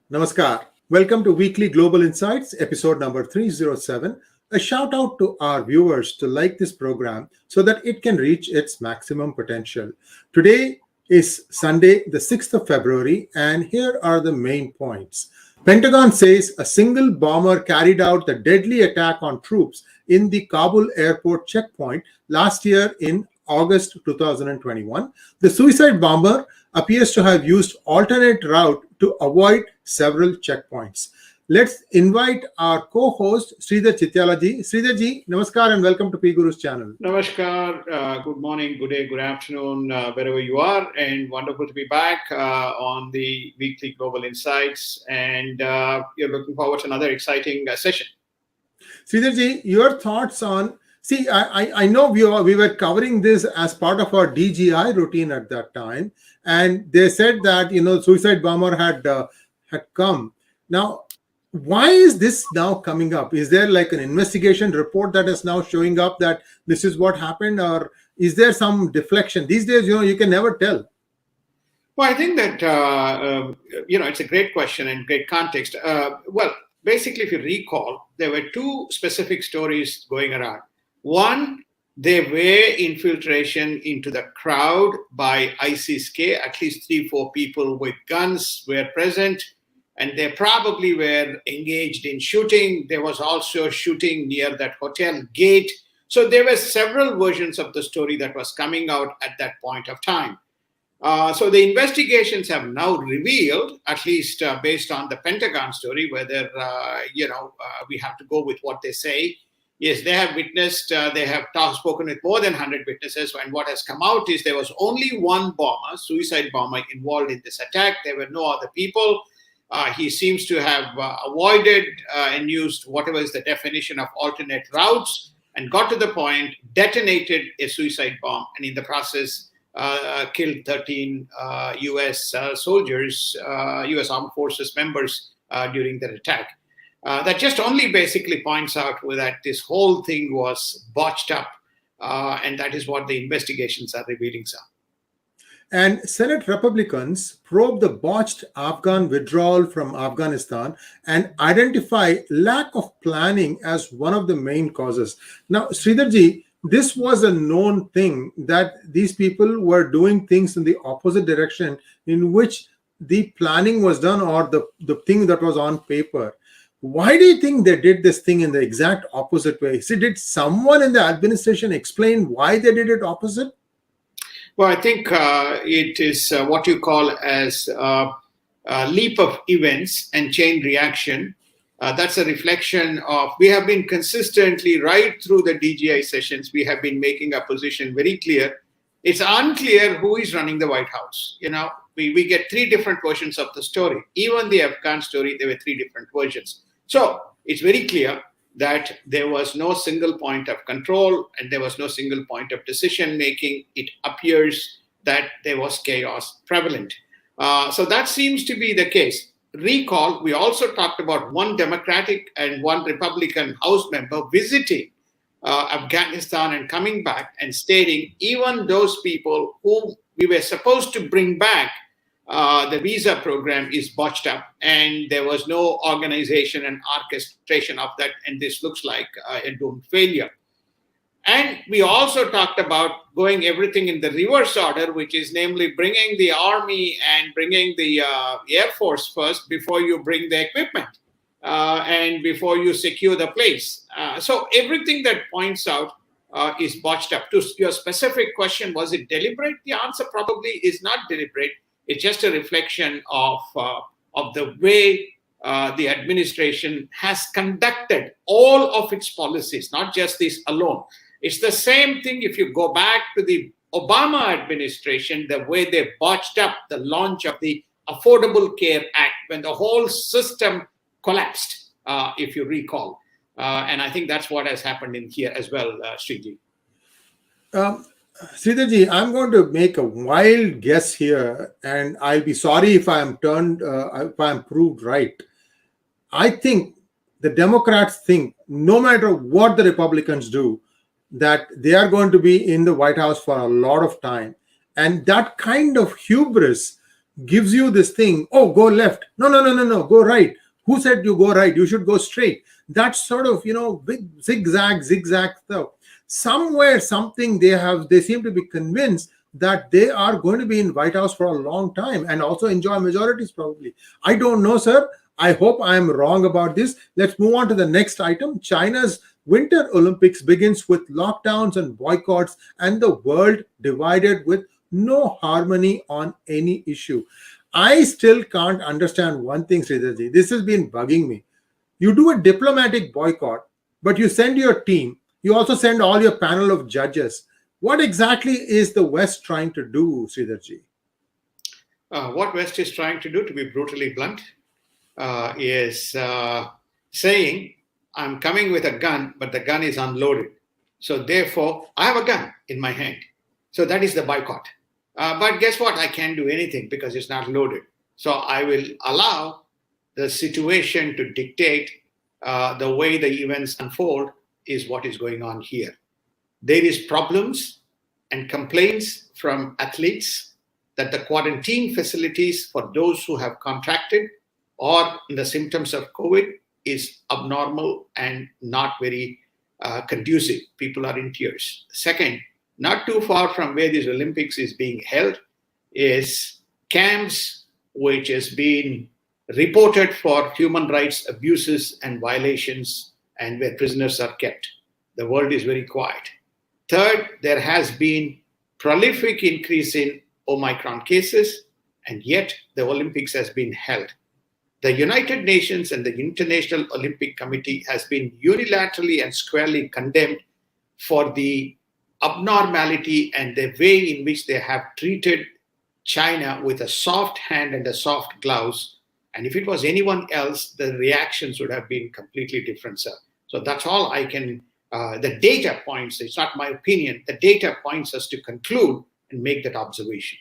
Namaskar. Welcome to Weekly Global Insights, episode number 307. A shout out to our viewers to like this program so that it can reach its maximum potential. Today is Sunday, the 6th of February, and here are the main points. Pentagon says a single bomber carried out the deadly attack on troops in the Kabul airport checkpoint last year in August 2021. The suicide bomber appears to have used alternate route to avoid several checkpoints. Let's invite our co-host Sree Chithyalaji. Sree, namaskar and welcome to PGurus channel. Namaskar, good morning, good day, good afternoon, wherever you are, and wonderful to be back on the Weekly Global Insights, and you're looking forward to another exciting session. Sree, your thoughts on, I know we were covering this as part of our DGI routine at that time, and they said that, suicide bomber had come. Now, why is this now coming up? Is there like an investigation report that is now showing up that this is what happened, or is there some deflection? These days, you can never tell. Well, I think that, it's a great question and great context. Basically, if you recall, there were two specific stories going around. One, there were infiltration into the crowd by 𝗣𝗚𝘂𝗍𝘂𝘀. At least 3-4 people with guns were present, and they probably were engaged in shooting. There was also shooting near that hotel gate. So there were several versions of the story that was coming out at that point of time. So the investigations have now revealed, at least based on the Pentagon story, whether, we have to go with what they say. Yes, they have witnessed, they have spoken with more than 100 witnesses, and what has come out is there was only one bomber, suicide bomber, involved in this attack. There were no other people. He seems to have avoided and used whatever is the definition of alternate routes, and got to the point, detonated a suicide bomb, and in the process killed 13 US soldiers, US Armed Forces members during that attack. That just only basically points out that this whole thing was botched up, and that is what the investigations are revealing, sir. And Senate Republicans probe the botched Afghan withdrawal from Afghanistan and identify lack of planning as one of the main causes. Now, Sridharji, this was a known thing that these people were doing things in the opposite direction in which the planning was done, or the thing that was on paper. Why do you think they did this thing in the exact opposite way? Did someone in the administration explain why they did it opposite? Well, I think it is what you call as a leap of events and chain reaction. That's a reflection of, we have been consistently right through the DGI sessions, we have been making our position very clear. It's unclear who is running the White House. We get three different versions of the story. Even the Afghan story, there were three different versions. So it's very clear that there was no single point of control and there was no single point of decision making. It appears that there was chaos prevalent. So that seems to be the case. Recall, we also talked about one Democratic and one Republican House member visiting Afghanistan and coming back and stating even those people who we were supposed to bring back, the visa program is botched up, and there was no organization and orchestration of that, and this looks like a doomed failure. And we also talked about going everything in the reverse order, which is namely bringing the army and bringing the Air Force first before you bring the equipment and before you secure the place. So everything that points out is botched up. To your specific question, was it deliberate? The answer probably is not deliberate. It's just a reflection of the way the administration has conducted all of its policies, not just this alone. It's the same thing if you go back to the Obama administration, the way they botched up the launch of the Affordable Care Act when the whole system collapsed, if you recall. And I think that's what has happened in here as well, Sree. Sridharji, I'm going to make a wild guess here, and I'll be sorry if I'm proved right. I think the Democrats think no matter what the Republicans do, that they are going to be in the White House for a lot of time. And that kind of hubris gives you this thing, oh, go left. No, no, no, no, no, go right. Who said you go right? You should go straight. That sort of, big zigzag stuff. Somewhere, something they seem to be convinced that they are going to be in White House for a long time and also enjoy majorities probably. I don't know, sir. I hope I am wrong about this. Let's move on to the next item. China's Winter Olympics begins with lockdowns and boycotts and the world divided with no harmony on any issue. I still can't understand one thing, Sridharji. This has been bugging me. You do a diplomatic boycott, but you send your team. You also send all your panel of judges. What exactly is the West trying to do, Sridharji? What West is trying to do, to be brutally blunt, is saying, I'm coming with a gun, but the gun is unloaded. So therefore, I have a gun in my hand. So that is the boycott. But guess what? I can't do anything because it's not loaded. So I will allow the situation to dictate the way the events unfold is what is going on here. There is problems and complaints from athletes that the quarantine facilities for those who have contracted or the symptoms of COVID is abnormal and not very conducive. People are in tears. Second, not too far from where this Olympics is being held is camps which has been reported for human rights abuses and violations and where prisoners are kept. The world is very quiet. Third, there has been prolific increase in Omicron cases, and yet the Olympics has been held. The United Nations and the International Olympic Committee has been unilaterally and squarely condemned for the abnormality and the way in which they have treated China with a soft hand and a soft gloves. And if it was anyone else, the reactions would have been completely different, sir. So that's all I can, the data points, it's not my opinion, the data points us to conclude and make that observation.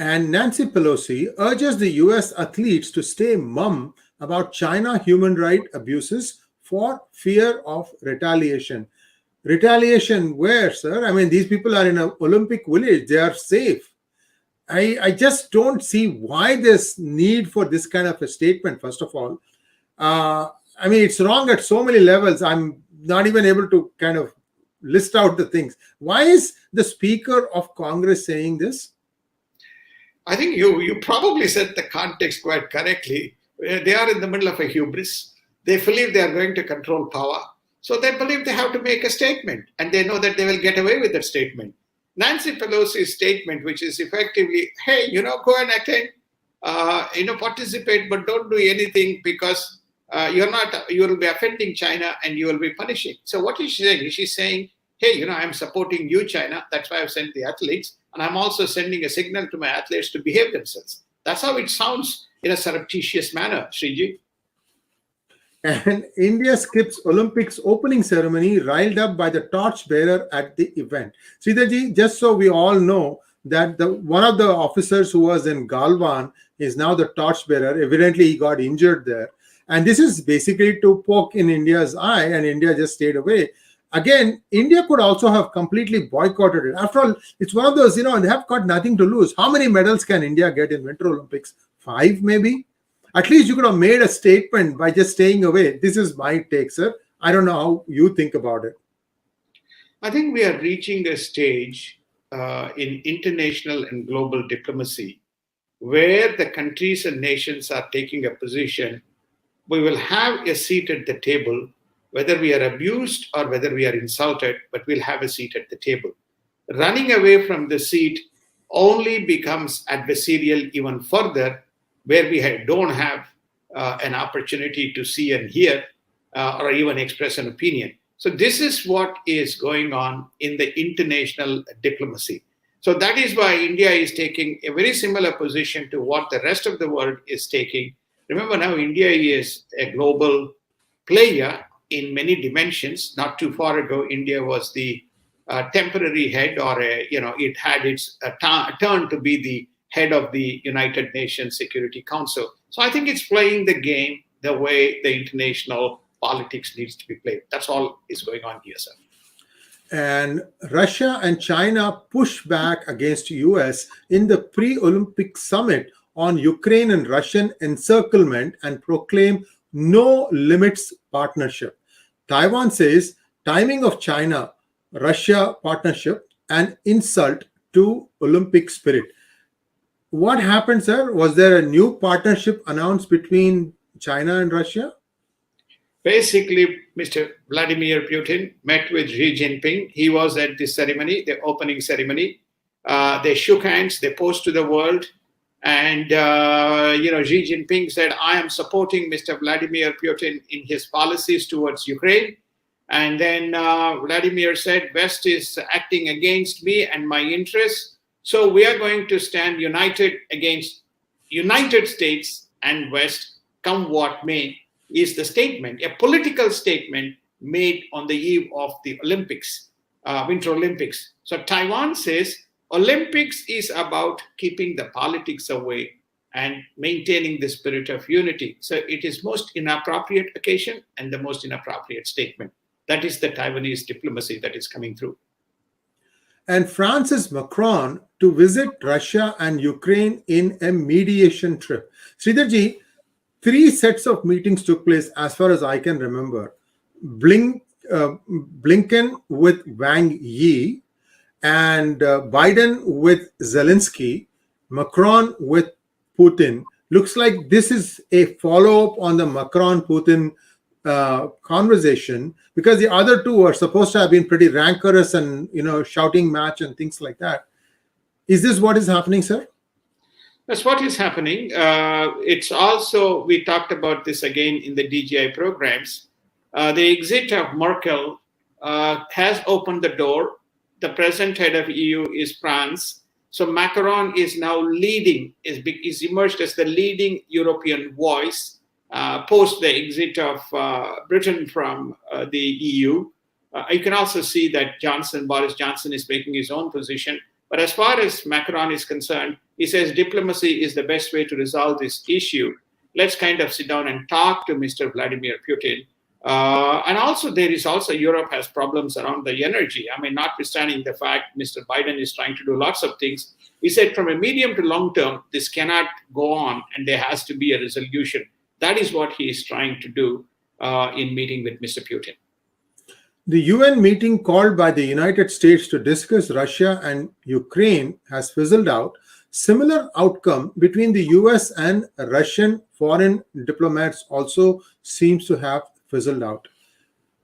And Nancy Pelosi urges the US athletes to stay mum about China human rights abuses for fear of retaliation. Retaliation where, sir? I mean, these people are in an Olympic village. They are safe. I just don't see why there's need for this kind of a statement, first of all. I mean, it's wrong at so many levels. I'm not even able to kind of list out the things. Why is the Speaker of Congress saying this? I think you probably set the context quite correctly. They are in the middle of a hubris. They believe they are going to control power. So they believe they have to make a statement, and they know that they will get away with that statement. Nancy Pelosi's statement, which is effectively, hey, go and attend, participate, but don't do anything because you will be offending China and you will be punishing. So what is she saying? She's saying, hey, I'm supporting you, China. That's why I've sent the athletes. And I'm also sending a signal to my athletes to behave themselves. That's how it sounds in a surreptitious manner, Sree. And India skips Olympics opening ceremony riled up by the torchbearer at the event. Sridharji, just so we all know that one of the officers who was in Galwan is now the torchbearer. Evidently, he got injured there. And this is basically to poke in India's eye, and India just stayed away. Again, India could also have completely boycotted it. After all, it's one of those, they have got nothing to lose. How many medals can India get in Winter Olympics? 5, maybe? At least you could have made a statement by just staying away. This is my take, sir. I don't know how you think about it. I think we are reaching a stage in international and global diplomacy where the countries and nations are taking a position. We will have a seat at the table, whether we are abused or whether we are insulted, but we'll have a seat at the table. Running away from the seat only becomes adversarial even further, where we don't have an opportunity to see and hear or even express an opinion. So this is what is going on in the international diplomacy. So that is why India is taking a very similar position to what the rest of the world is taking. Remember now, India is a global player in many dimensions. Not too far ago, India was the temporary head, or it had its turn to be the head of the United Nations Security Council. So I think it's playing the game the way the international politics needs to be played. That's all is going on here, sir. And Russia and China push back against US in the pre-Olympic summit on Ukraine and Russian encirclement and proclaim no limits partnership. Taiwan says timing of China-Russia partnership an insult to Olympic spirit. What happened, sir? Was there a new partnership announced between China and Russia? Basically, Mr. Vladimir Putin met with Xi Jinping. He was at the ceremony, the opening ceremony. They shook hands, they posed to the world. And, Xi Jinping said, I am supporting Mr. Vladimir Putin in his policies towards Ukraine. And then Vladimir said, West is acting against me and my interests. So we are going to stand united against United States and West, come what may, is the statement, a political statement made on the eve of the Olympics, Winter Olympics. So Taiwan says Olympics is about keeping the politics away and maintaining the spirit of unity. So it is most inappropriate occasion and the most inappropriate statement. That is the Taiwanese diplomacy that is coming through. And France's Macron to visit Russia and Ukraine in a mediation trip. Sridharji, 3 sets of meetings took place as far as I can remember. Blinken with Wang Yi, and Biden with Zelensky, Macron with Putin. Looks like this is a follow-up on the Macron-Putin conversation, because the other two are supposed to have been pretty rancorous and shouting match and things like that. Is this what is happening, sir? That's what is happening. It's also, we talked about this again in the DGI programs. The exit of Merkel has opened the door. The present head of EU is France. So Macron is now leading, is emerged as the leading European voice post the exit of Britain from the EU. You can also see that Boris Johnson is making his own position. But as far as Macron is concerned, he says diplomacy is the best way to resolve this issue. Let's kind of sit down and talk to Mr. Vladimir Putin. And also Europe has problems around the energy. I mean, notwithstanding the fact Mr. Biden is trying to do lots of things, he said from a medium to long term, this cannot go on and there has to be a resolution. That is what he is trying to do in meeting with Mr. Putin. The UN meeting called by the United States to discuss Russia and Ukraine has fizzled out. Similar outcome between the US and Russian foreign diplomats also seems to have fizzled out.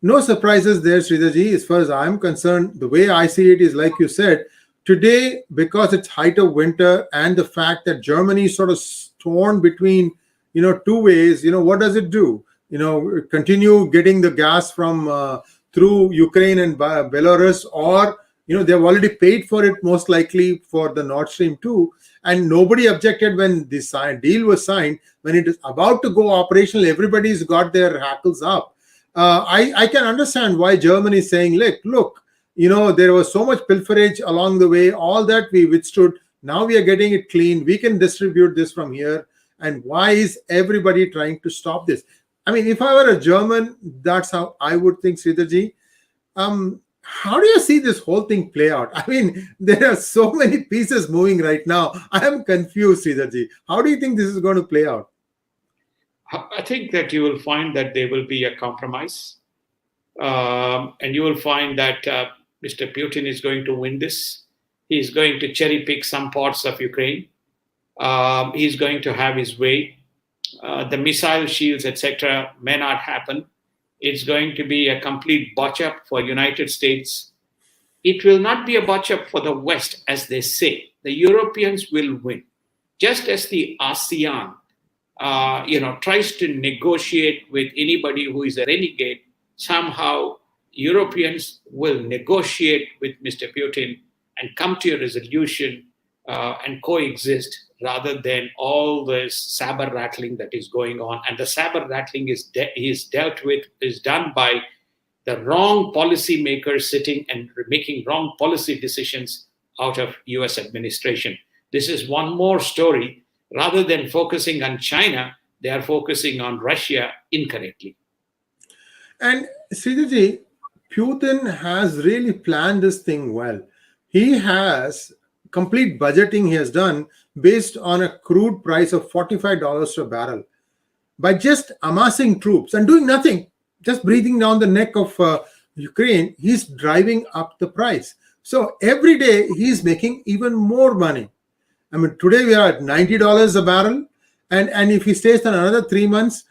No surprises there, Sridharji. As far as I'm concerned, the way I see it is like you said, today, because it's height of winter and the fact that Germany is sort of torn between, two ways, what does it do? Continue getting the gas from through Ukraine and Belarus, or they've already paid for it most likely for the Nord Stream 2, and nobody objected when this deal was signed. When it is about to go operational, everybody's got their hackles up. I can understand why Germany is saying, look, there was so much pilferage along the way, all that we withstood. Now we are getting it clean. We can distribute this from here. And why is everybody trying to stop this? I mean, if I were a German, that's how I would think, Sridharji. How do you see this whole thing play out? I mean, there are so many pieces moving right now. I am confused, Sridharji. How do you think this is going to play out? I think that you will find that there will be a compromise. And you will find that Mr. Putin is going to win this. He's going to cherry pick some parts of Ukraine. He's going to have his way. The missile shields, etc., may not happen. It's going to be a complete botch-up for United States. It will not be a botch-up for the West, as they say. The Europeans will win. Just as the ASEAN, tries to negotiate with anybody who is a renegade, somehow Europeans will negotiate with Mr. Putin and come to a resolution and coexist, rather than all this saber rattling that is going on. And the saber rattling is done by the wrong policy makers sitting and making wrong policy decisions out of US administration. This is one more story. Rather than focusing on China, they are focusing on Russia incorrectly. And Sridharji, Putin has really planned this thing well. He has complete budgeting he has done based on a crude price of $45 a barrel. By just amassing troops and doing nothing, just breathing down the neck of Ukraine, he's driving up the price. So every day he's making even more money. I mean, today we are at $90 a barrel. And if he stays for another 3 months,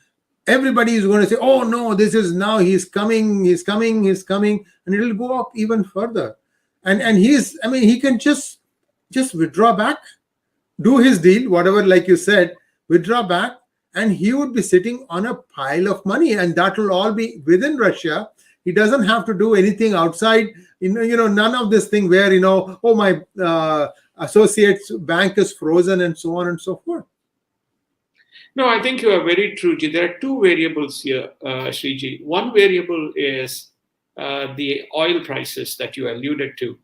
everybody is going to say, oh no, this is now he's coming, and it'll go up even further. And he can just withdraw back, do his deal, whatever, like you said, withdraw back, and he would be sitting on a pile of money, and that will all be within Russia. He doesn't have to do anything outside, none of this thing where, oh, my associate's bank is frozen and so on and so forth. No, I think you are very true, Ji. There are two variables here, Sree. One variable is the oil prices that you alluded to.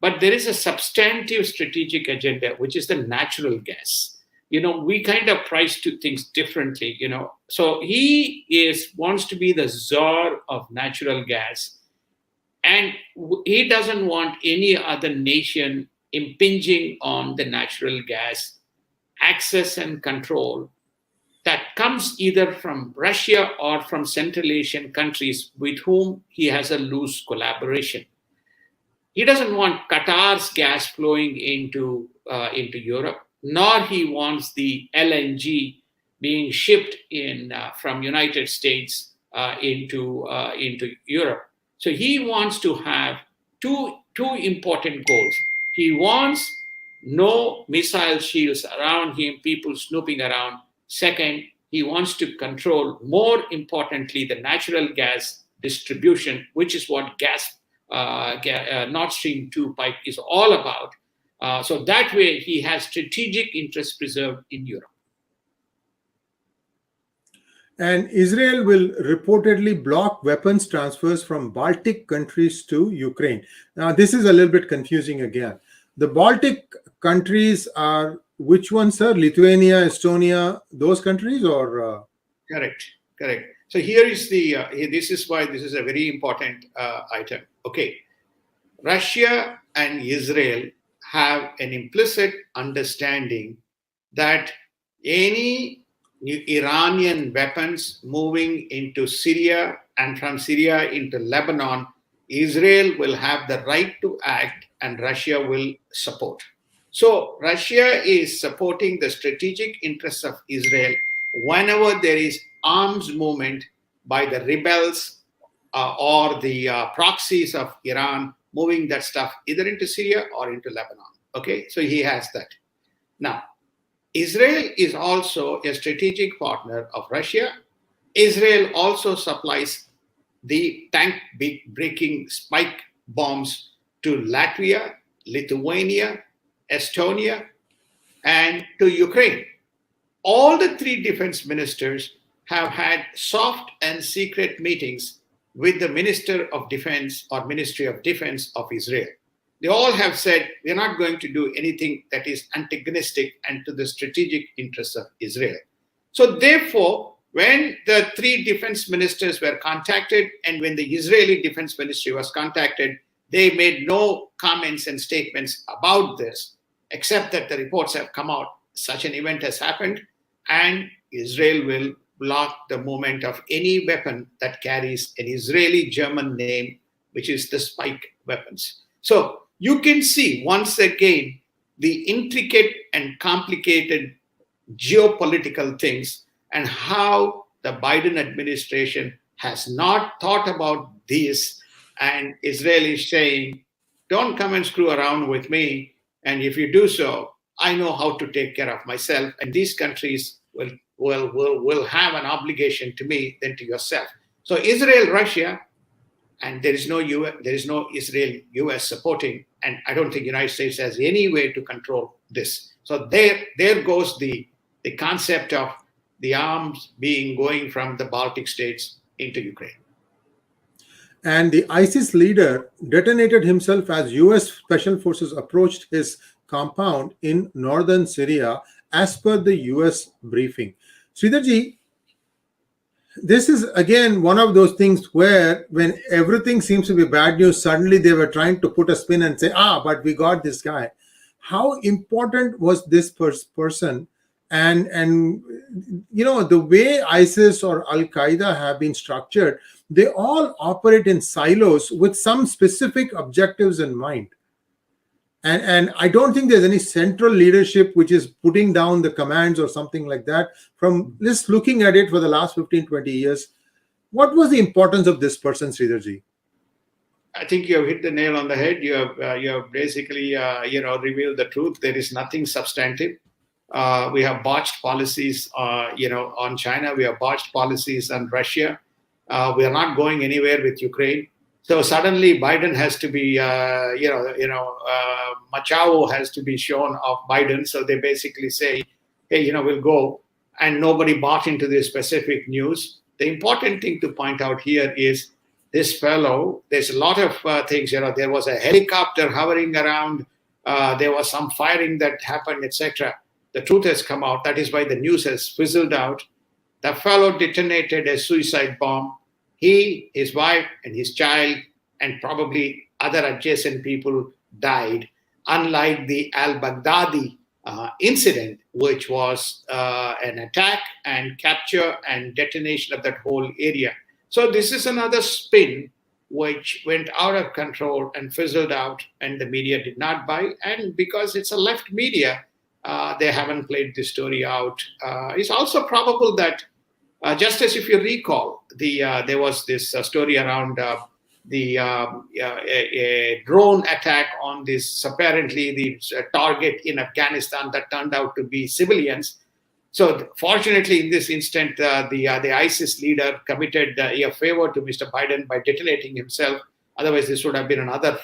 But there is a substantive strategic agenda, which is the natural gas. We kind of price to things differently, So he wants to be the czar of natural gas. And he doesn't want any other nation impinging on the natural gas access and control that comes either from Russia or from Central Asian countries with whom he has a loose collaboration. He doesn't want Qatar's gas flowing into Europe, nor he wants the LNG being shipped from United States into Europe. So he wants to have two important goals. He wants no missile shields around him, people snooping around. Second, he wants to control, more importantly, the natural gas distribution, which is what Nord Stream 2 pipe is all about. So that way, he has strategic interests preserved in Europe. And Israel will reportedly block weapons transfers from Baltic countries to Ukraine. Now, this is a little bit confusing again. The Baltic countries are which ones, sir? Lithuania, Estonia, those countries, or? Correct. So here is this is why this is a very important item. Okay. Russia and Israel have an implicit understanding that any Iranian weapons moving into Syria and from Syria into Lebanon, Israel will have the right to act and Russia will support. So Russia is supporting the strategic interests of Israel whenever there is arms movement by the rebels or the proxies of Iran moving that stuff either into Syria or into Lebanon. Okay, so he has that. Now, Israel is also a strategic partner of Russia. Israel also supplies the tank-breaking spike bombs to Latvia, Lithuania, Estonia, and to Ukraine. All the three defense ministers have had soft and secret meetings with the Minister of Defense or Ministry of Defense of Israel. They all have said we're not going to do anything that is antagonistic and to the strategic interests of Israel. So therefore, when the three defense ministers were contacted and when the Israeli Defense Ministry was contacted, they made no comments and statements about this, except that the reports have come out. Such an event has happened, and Israel will block the movement of any weapon that carries an Israeli German name, which is the spike weapons. So you can see once again the intricate and complicated geopolitical things and how the Biden administration has not thought about this. And Israel is saying, don't come and screw around with me. And if you do so, I know how to take care of myself. And these countries will have an obligation to me than to yourself. So Israel, Russia, and there is no Israel, US supporting. And I don't think the United States has any way to control this. So there goes the concept of the arms going from the Baltic states into Ukraine. And the ISIS leader detonated himself as US special forces approached his compound in northern Syria, as per the US briefing. Sridharji, This is again one of those things where when everything seems to be bad news, suddenly they were trying to put a spin and say, but we got this guy. How important was this person? And the way ISIS or Al-Qaeda have been structured, they all operate in silos with some specific objectives in mind. And I don't think there's any central leadership which is putting down the commands or something like that. From just looking at it for the last 15, 20 years, what was the importance of this person, Sridharji? I think you have hit the nail on the head. You have basically revealed the truth. There is nothing substantive. We have botched policies, on China. We have botched policies on Russia. We are not going anywhere with Ukraine. So suddenly Biden has to be, Machao has to be shown of Biden. So they basically say, hey, we'll go. And nobody bought into this specific news. The important thing to point out here is this fellow, there's a lot of things, there was a helicopter hovering around. There was some firing that happened, etc. The truth has come out. That is why the news has fizzled out. The fellow detonated a suicide bomb. He, his wife, and his child, and probably other adjacent people died, unlike the al-Baghdadi incident, which was an attack and capture and detonation of that whole area. So this is another spin which went out of control and fizzled out, and the media did not buy. And because it's a left media, they haven't played this story out. It's also probable that just as if you recall, there was this story around a drone attack on this apparently the target in Afghanistan that turned out to be civilians. So fortunately, in this instant, the ISIS leader committed a favor to Mr. Biden by detonating himself. Otherwise, this would have been another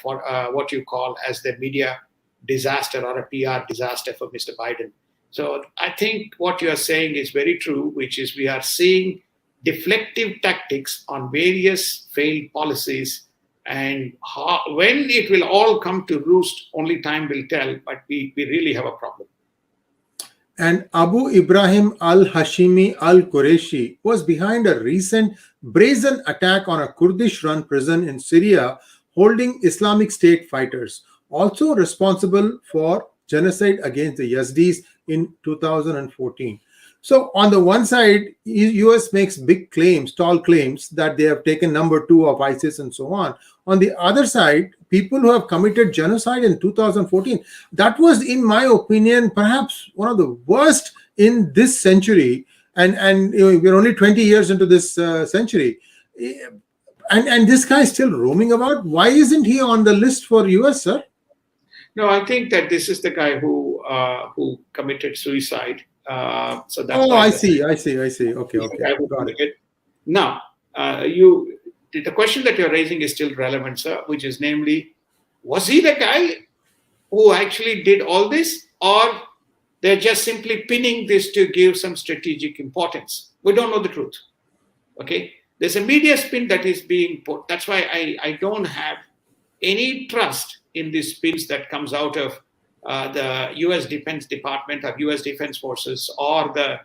what you call as the media disaster or a PR disaster for Mr. Biden. So I think what you are saying is very true, which is we are seeing deflective tactics on various failed policies, and when it will all come to roost, only time will tell, but we really have a problem. And Abu Ibrahim al-Hashimi al-Qureshi was behind a recent brazen attack on a Kurdish-run prison in Syria holding Islamic State fighters, also responsible for genocide against the Yazidis in 2014. So on the one side, US makes big claims, tall claims that they have taken number 2 of ISIS and so on. On the other side, people who have committed genocide in 2014, that was, in my opinion, perhaps one of the worst in this century. And we're only 20 years into this century. And this guy is still roaming about. Why isn't he on the list for US, sir? No, I think that this is the guy who committed suicide. So that's I see. Okay. Got it. Now, the question that you're raising is still relevant, sir, which is namely, was he the guy who actually did all this, or they're just simply pinning this to give some strategic importance? We don't know the truth. Okay, there's a media spin that is being put. That's why I don't have any trust in these spins that comes out of the U.S. Defense Department or U.S. Defense Forces or the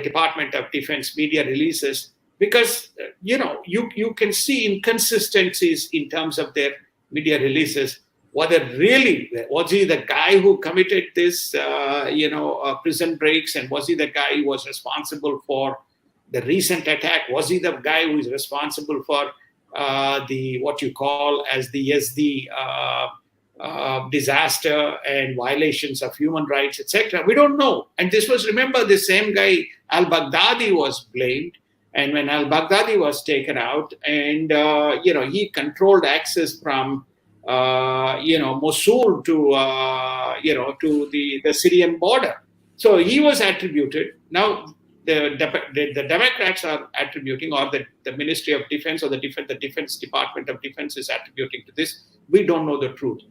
Department of Defense media releases, because you can see inconsistencies in terms of their media releases. Whether really was he the guy who committed this, prison breaks, and was he the guy who was responsible for the recent attack? Was he the guy who is responsible for what you call as the Yazidi disaster and violations of human rights, etc.? We don't know. And this was, remember, the same guy al-Baghdadi was blamed. And when al-Baghdadi was taken out, and he controlled access from Mosul to the Syrian border. So he was attributed. Now the Democrats are attributing, or the Ministry of Defense or the Defense Department of Defense is attributing to this. We don't know the truth.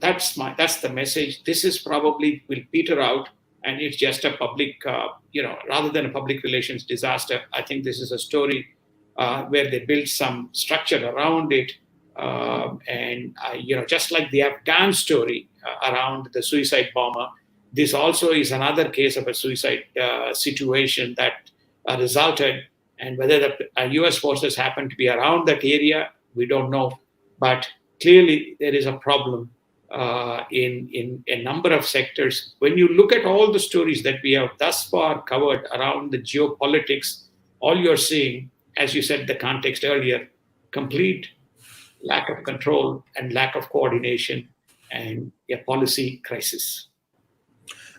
That's the message. This is probably will peter out, and it's just a public, rather than a public relations disaster. I think this is a story where they built some structure around it. Just like the Afghan story around the suicide bomber, this also is another case of a suicide situation that resulted. And whether the US forces happen to be around that area, we don't know. But clearly, there is a problem in a number of sectors. When you look at all the stories that we have thus far covered around the geopolitics, all you're seeing, as you said the context earlier, complete lack of control and lack of coordination and a policy crisis.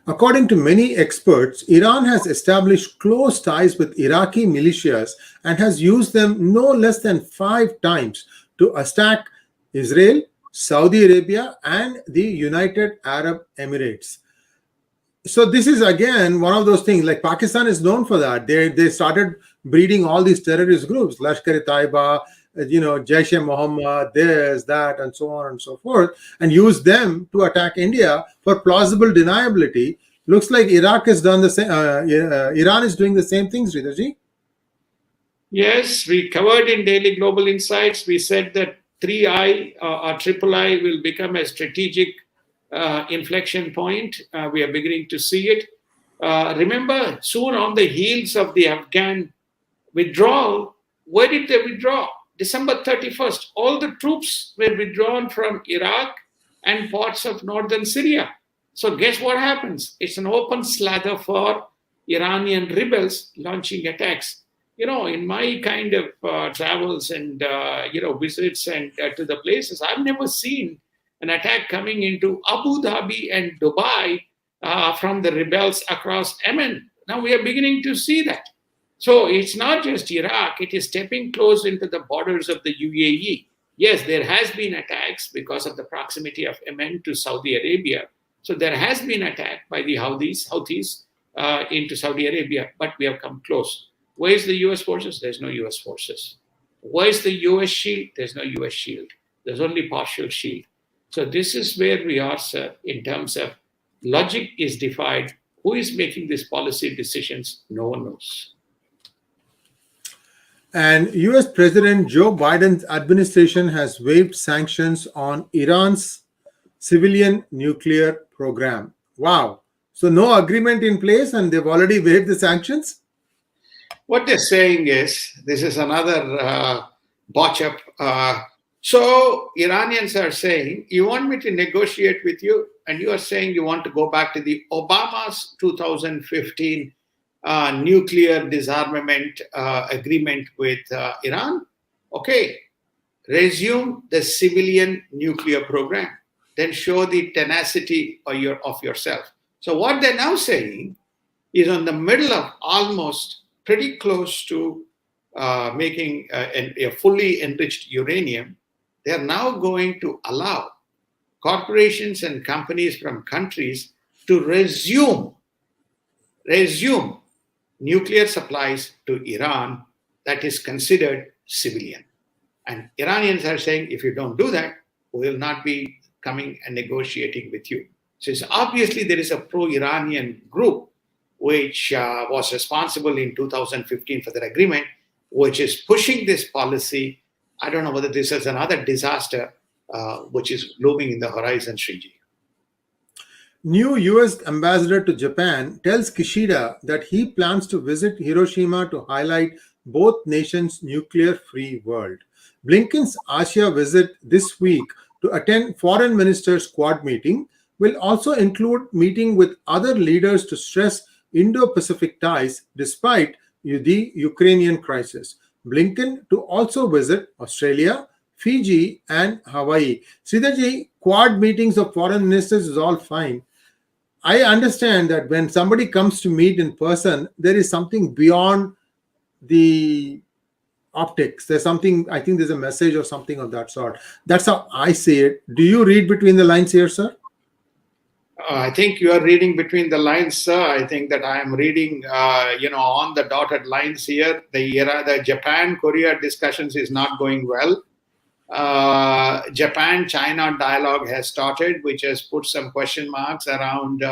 According to many experts, Iran has established close ties with Iraqi militias and has used them no less than 5 times to attack Israel, Saudi Arabia, and the United Arab Emirates. So this is again one of those things, like Pakistan is known for that. They started breeding all these terrorist groups, Lashkar-e-Taiba, Jaish-e-Mohammed, this, that, and so on and so forth, and use them to attack India for plausible deniability. Looks like Iraq has done the same. Iran is doing the same things, Sridharji. Yes, we covered in Daily Global Insights. We said that 3I or III will become a strategic inflection point. We are beginning to see it. Remember, soon on the heels of the Afghan withdrawal, where did they withdraw? December 31st, all the troops were withdrawn from Iraq and parts of northern Syria. So guess what happens? It's an open slather for Iranian rebels launching attacks. In my kind of travels and, visits and to the places, I've never seen an attack coming into Abu Dhabi and Dubai from the rebels across Yemen. Now we are beginning to see that. So it's not just Iraq, it is stepping close into the borders of the UAE. Yes, there has been attacks because of the proximity of Yemen to Saudi Arabia. So there has been attack by the Houthis into Saudi Arabia, but we have come close. Where is the US forces? There's no US forces. Where is the US shield? There's no US shield. There's only partial shield. So this is where we are, sir, in terms of logic is defied. Who is making these policy decisions? No one knows. And US President Joe Biden's administration has waived sanctions on Iran's civilian nuclear program. Wow. So no agreement in place and they've already waived the sanctions? What they're saying is, this is another botch up. So Iranians are saying, you want me to negotiate with you? And you are saying you want to go back to the Obama's 2015 nuclear disarmament agreement with Iran? Okay, resume the civilian nuclear program. Then show the tenacity of yourself. So what they're now saying is on the middle of almost pretty close to making a fully enriched uranium, they are now going to allow corporations and companies from countries to resume nuclear supplies to Iran that is considered civilian. And Iranians are saying, if you don't do that, we will not be coming and negotiating with you. So it's obviously there is a pro-Iranian group which was responsible in 2015 for that agreement, which is pushing this policy. I don't know whether this is another disaster which is looming in the horizon, Sree. New US ambassador to Japan tells Kishida that he plans to visit Hiroshima to highlight both nations' nuclear-free world. Blinken's Asia visit this week to attend Foreign Ministers' Quad meeting will also include meeting with other leaders to stress Indo-Pacific ties despite the Ukrainian crisis. Blinken to also visit Australia, Fiji, and Hawaii. Sridharji, Quad meetings of foreign ministers is all fine. I understand that when somebody comes to meet in person, there is something beyond the optics. There's something, I think there's a message or something of that sort. That's how I see it. Do you read between the lines here, sir? I think you are reading between the lines, sir. I think that I am reading, on the dotted lines here. The Japan-Korea discussions is not going well. Japan-China dialogue has started, which has put some question marks around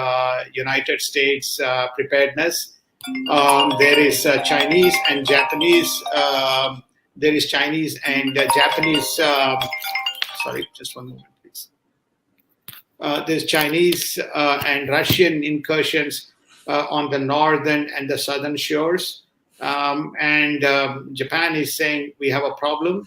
United States preparedness. There is Chinese and Japanese. There is Chinese and Japanese. Sorry, just one moment, please. There's Chinese and Russian incursions on the northern and the southern shores. and Japan is saying we have a problem.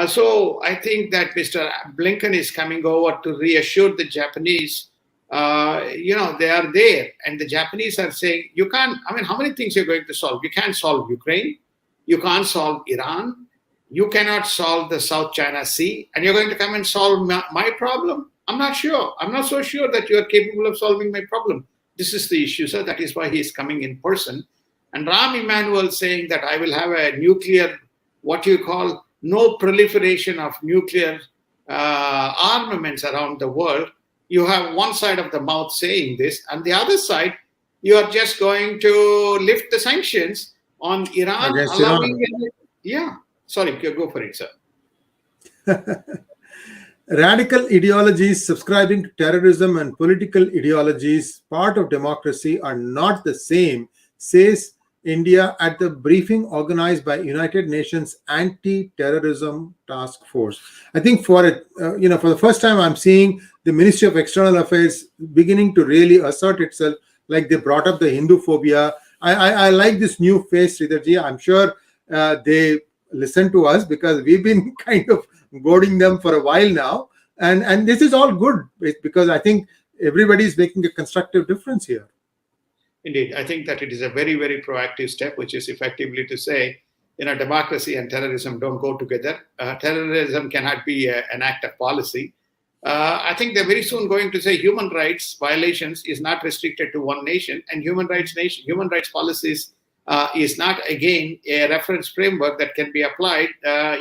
So I think that Mr. Blinken is coming over to reassure the Japanese. They are there, and the Japanese are saying, you can't, I mean, how many things you're going to solve? You can't solve Ukraine, you can't solve Iran, you cannot solve the South China Sea, and you're going to come and solve my problem? I'm not sure. I'm not so sure that you are capable of solving my problem. This is the issue, sir. That is why he is coming in person. And Rahm Emanuel saying that I will have a nuclear, what you call, no proliferation of nuclear armaments around the world. You have one side of the mouth saying this, and the other side, you are just going to lift the sanctions on Iran, allowing it. Yeah, sorry, go for it, sir. Radical ideologies subscribing to terrorism and political ideologies, part of democracy, are not the same, says India at the briefing organized by United Nations Anti-Terrorism Task Force. I think for the first time, I'm seeing the Ministry of External Affairs beginning to really assert itself. Like they brought up the Hindu phobia. I like this new face, Sridharji. I'm sure they listen to us because we've been kind of goading them for a while now, and this is all good because I think everybody is making a constructive difference here. Indeed, I think that it is a very, very proactive step, which is effectively to say, democracy and terrorism don't go together. Terrorism cannot be an act of policy. I think they're very soon going to say human rights violations is not restricted to one nation, and human rights policies is not, again, a reference framework that can be applied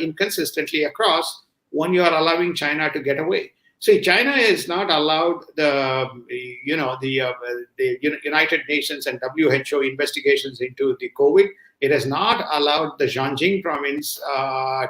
inconsistently across when you are allowing China to get away. See, China is not allowed the United Nations and WHO investigations into the COVID. It has not allowed the Zhejiang province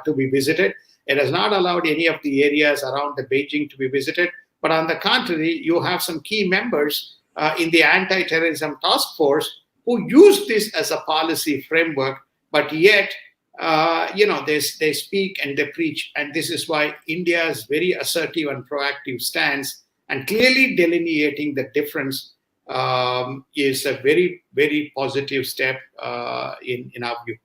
to be visited. It has not allowed any of the areas around the Beijing to be visited. But on the contrary, you have some key members in the anti-terrorism task force who use this as a policy framework, but yet they speak and they preach. And this is why India's very assertive and proactive stance and clearly delineating the difference is a very, very positive step in our view.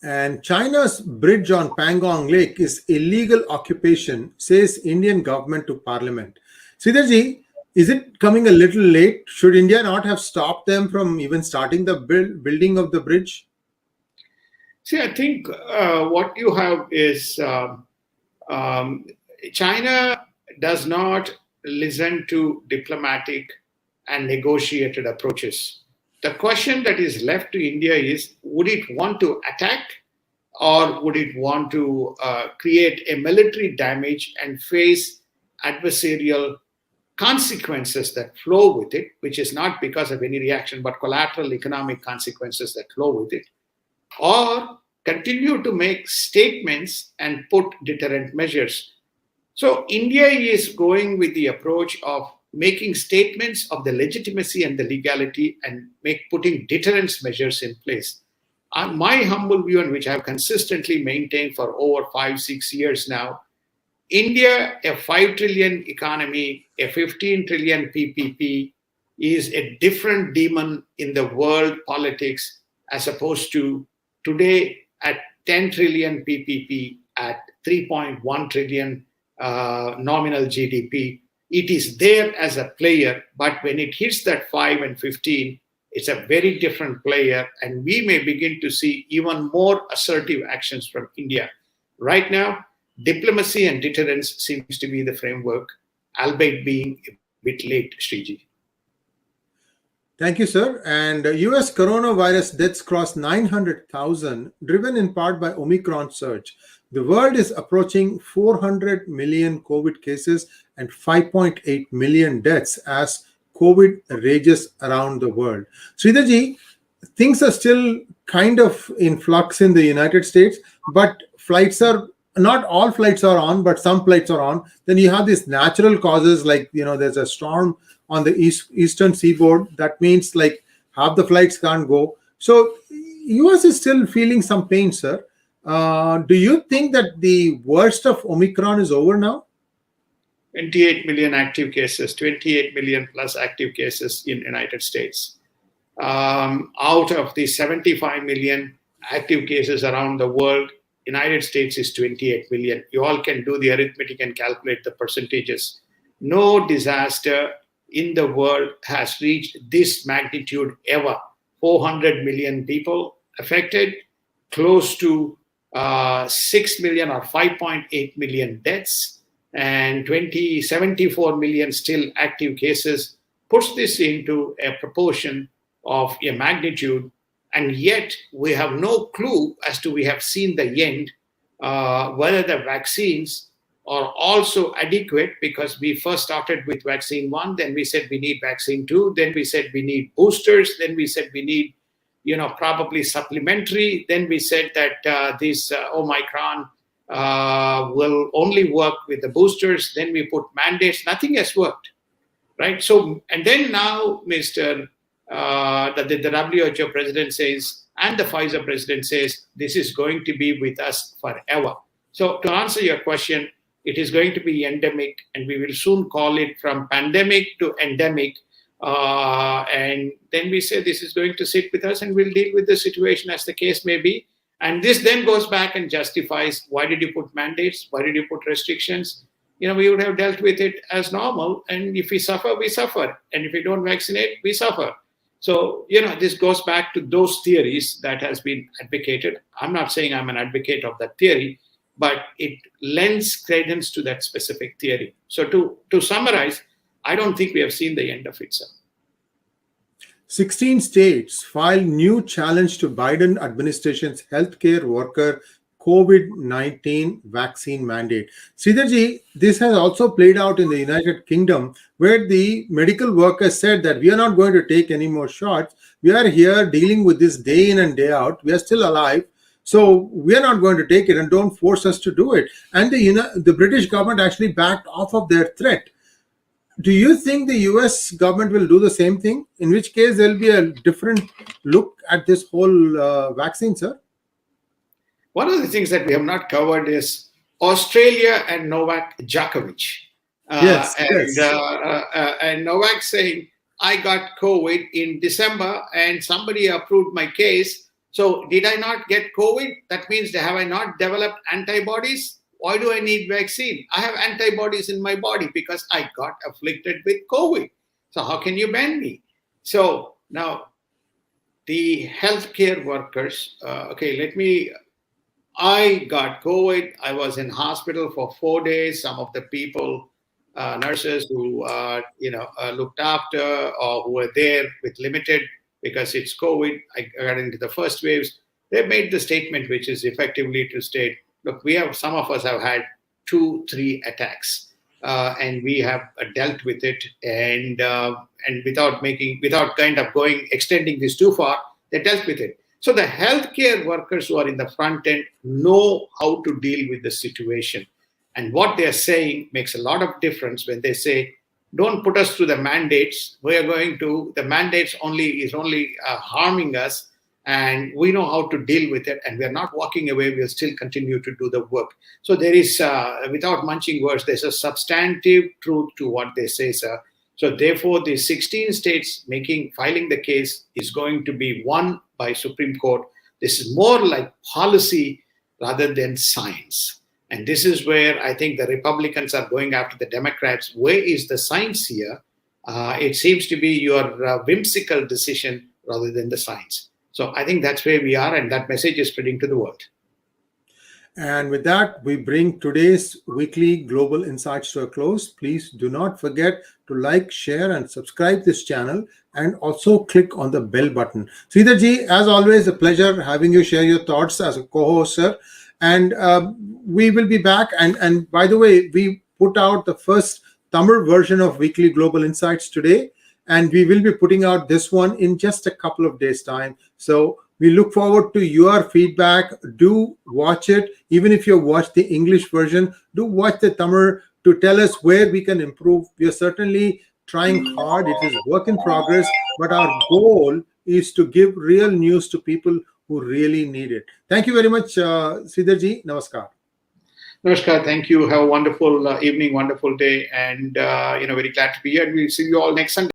And China's bridge on Pangong Lake is illegal occupation, says Indian government to parliament. Sridharji, is it coming a little late? Should India not have stopped them from even starting the building of the bridge? See, I think what you have is China does not listen to diplomatic and negotiated approaches. The question that is left to India is, would it want to attack or would it want to create a military damage and face adversarial consequences that flow with it, which is not because of any reaction, but collateral economic consequences that flow with it, or continue to make statements and put deterrent measures. So India is going with the approach of making statements of the legitimacy and the legality and putting deterrence measures in place. My humble view, and which I have consistently maintained for over 5-6 years now, India, a 5 trillion economy, a 15 trillion PPP, is a different demon in the world politics as opposed to today at 10 trillion PPP, at 3.1 trillion nominal GDP. It is there as a player, but when it hits that 5 and 15, it's a very different player, and we may begin to see even more assertive actions from India. Right now, diplomacy and deterrence seems to be the framework, albeit being a bit late, Sree. Thank you, sir. And US coronavirus deaths crossed 900,000, driven in part by Omicron surge. The world is approaching 400 million COVID cases and 5.8 million deaths as COVID rages around the world. Sridharji, things are still kind of in flux in the United States, but not all flights are on, but some flights are on. Then you have these natural causes like, there's a storm on the eastern seaboard. That means like half the flights can't go. So US is still feeling some pain, sir. Do you think that the worst of Omicron is over now? 28 million active cases, 28 million plus active cases in the United States. Out of the 75 million active cases around the world, United States is 28 million. You all can do the arithmetic and calculate the percentages. No disaster in the world has reached this magnitude ever. 400 million people affected, close to 6 million or 5.8 million deaths, and 74 million still active cases, puts this into a proportion of a magnitude. And yet we have no clue as to we have seen the end, whether the vaccines are also adequate, because we first started with vaccine 1, then we said we need vaccine 2, then we said we need boosters, then we said we need, probably supplementary, then we said that this Omicron will only work with the boosters, then we put mandates, nothing has worked, right? So, and then now the WHO president says, and the Pfizer president says, this is going to be with us forever. So to answer your question, it is going to be endemic, and we will soon call it from pandemic to endemic. And then we say this is going to sit with us, and we'll deal with the situation as the case may be. And this then goes back and justifies, why did you put mandates? Why did you put restrictions? We would have dealt with it as normal. And if we suffer, we suffer. And if we don't vaccinate, we suffer. So, this goes back to those theories that has been advocated. I'm not saying I'm an advocate of that theory, but it lends credence to that specific theory. So to summarize, I don't think we have seen the end of it, sir. 16 states filed new challenge to Biden administration's healthcare worker COVID-19 vaccine mandate. Sridharji, this has also played out in the United Kingdom, where the medical workers said that we are not going to take any more shots. We are here dealing with this day in and day out. We are still alive. So we are not going to take it, and don't force us to do it. And the British government actually backed off of their threat. Do you think the US government will do the same thing? In which case there will be a different look at this whole vaccine, sir? One of the things that we have not covered is Australia and Novak Djokovic. And Novak saying, I got COVID in December and somebody approved my case. So did I not get COVID? That means have I not developed antibodies? Why do I need vaccine? I have antibodies in my body because I got afflicted with COVID. So how can you ban me? So now the healthcare workers, I got COVID. I was in hospital for 4 days. Some of the people, nurses who, looked after or who were there with limited, because it's COVID, I got into the first waves. They made the statement, which is effectively to state, look, some of us have had 2-3 attacks, and we have dealt with it, and without extending this too far, they dealt with it. So the healthcare workers who are in the front end know how to deal with the situation, and what they are saying makes a lot of difference when they say, don't put us through the mandates. The mandates is only harming us. And we know how to deal with it, and we are not walking away. We'll still continue to do the work. So there is, without munching words, there's a substantive truth to what they say, sir. So therefore, the 16 states filing the case is going to be won by Supreme Court. This is more like policy rather than science. And this is where I think the Republicans are going after the Democrats. Where is the science here? It seems to be your whimsical decision rather than the science. So I think that's where we are, and that message is spreading to the world. And with that, we bring today's weekly Global Insights to a close. Please do not forget to like, share, and subscribe this channel, and also click on the bell button. Sridharji, as always, a pleasure having you share your thoughts as a co-host, sir. And we will be back. And by the way, we put out the first Tamil version of Weekly Global Insights today, and we will be putting out this one in just a couple of days' time. So we look forward to your feedback. Do watch it. Even if you watch the English version, do watch the Tamil to tell us where we can improve. We are certainly trying hard. It is work in progress, but our goal is to give real news to people who really need it. Thank you very much, Sridharji. Namaskar. Namaskar. Thank you. Have a wonderful evening, wonderful day, and very glad to be here. We'll see you all next Sunday.